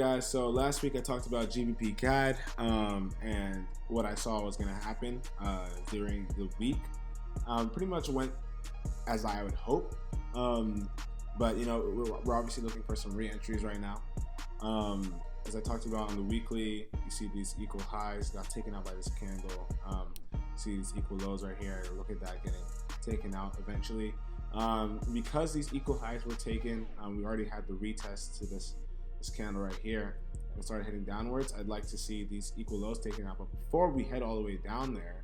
Guys, so last week I talked about GBPCAD and what I saw was going to happen during the week. Pretty much went as I would hope, but you know, we're obviously looking for some re-entries right now. As I talked about on the weekly, you see these equal highs got taken out by this candle. See these equal lows right here. Look at that getting taken out eventually. Because these equal highs were taken, we already had the retest to this candle right here and started heading downwards. I'd like to see these equal lows taken out, but before we head all the way down there,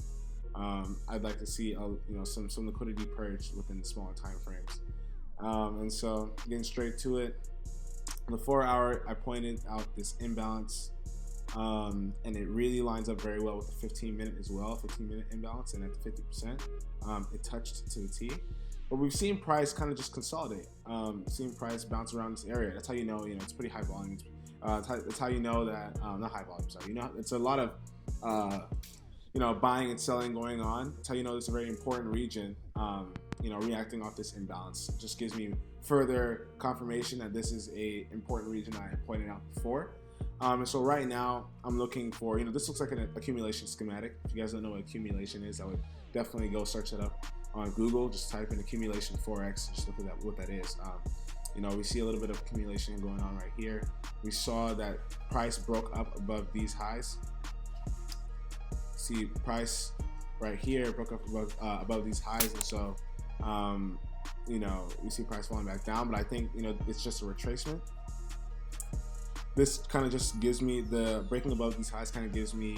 I'd like to see some liquidity purge within the smaller time frames. And so getting straight to it, on the 4 hour I pointed out this imbalance, and it really lines up very well with the 15-minute as well. 15-minute imbalance, and at the 50%, it touched to the T. But we've seen price kind of just consolidate. Seen price bounce around this area. That's how you know, it's pretty high volume. That's how you know that, not high volume, sorry. It's a lot of, buying and selling going on. That's how you know it's a very important region, reacting off this imbalance. It just gives me further confirmation that this is a important region I pointed out before. And so right now I'm looking for, this looks like an accumulation schematic. If you guys don't know what accumulation is, I would definitely go search it up on Google. Just type in accumulation Forex, just look at what that is. We see a little bit of accumulation going on right here. We saw that price broke up above these highs. See price right here broke up above these highs, and so we see price falling back down, but I think it's just a retracement. This kind of just gives me, the breaking above these highs kind of gives me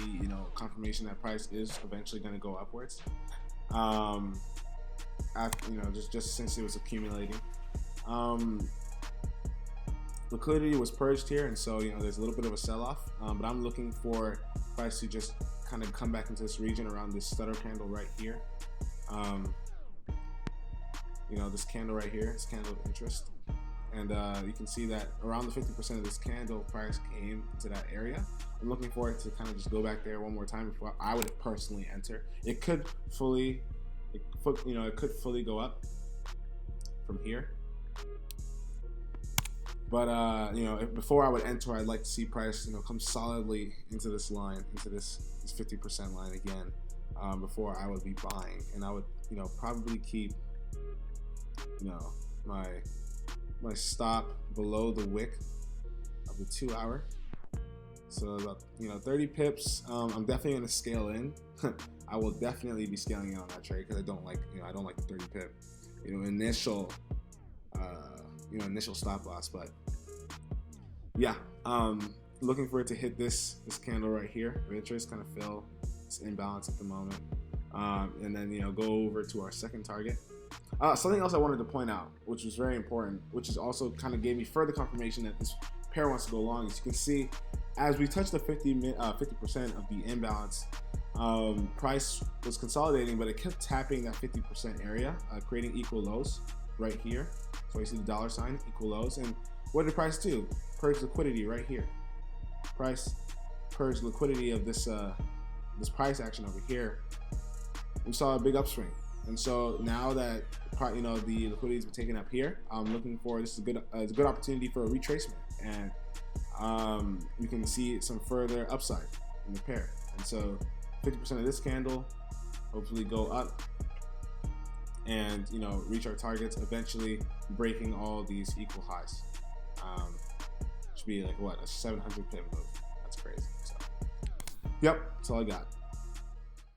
confirmation that price is eventually going to go upwards. Just since it was accumulating. Liquidity was purged here, and so there's a little bit of a sell-off, but I'm looking for price to just kind of come back into this region around this stutter candle right here. This candle right here, this candle of interest, and you can see that around the 50% of this candle, price came to that area. I'm looking for it to kind of just go back there one more time before I would personally enter. It could fully go up from here, but before I would enter, I'd like to see price come solidly into this line, into this 50% line again, before I would be buying. And I would probably keep my stop below the wick of the 2 hour, so about 30 pips. I'm definitely going to scale in. I will definitely be scaling in on that trade because I don't like the 30 pip initial stop loss. But yeah, looking for it to hit this candle right here of interest, kind of fill this imbalance at the moment, and then go over to our second target. Something else I wanted to point out, which was very important, which is also kind of gave me further confirmation that this pair wants to go long. As you can see, as we touched the 50% of the imbalance, price was consolidating, but it kept tapping that 50% area, creating equal lows right here. So you see the dollar sign, equal lows. And what did price do? Purge liquidity right here. Price purged liquidity of this price action over here. We saw a big upswing. And so now that the liquidity has been taken up here, I'm looking for, this is a good opportunity for a retracement, and we can see some further upside in the pair. And so 50% of this candle hopefully go up and reach our targets, eventually breaking all these equal highs. Should be like a 700 pip move. That's crazy. So yep, that's all I got.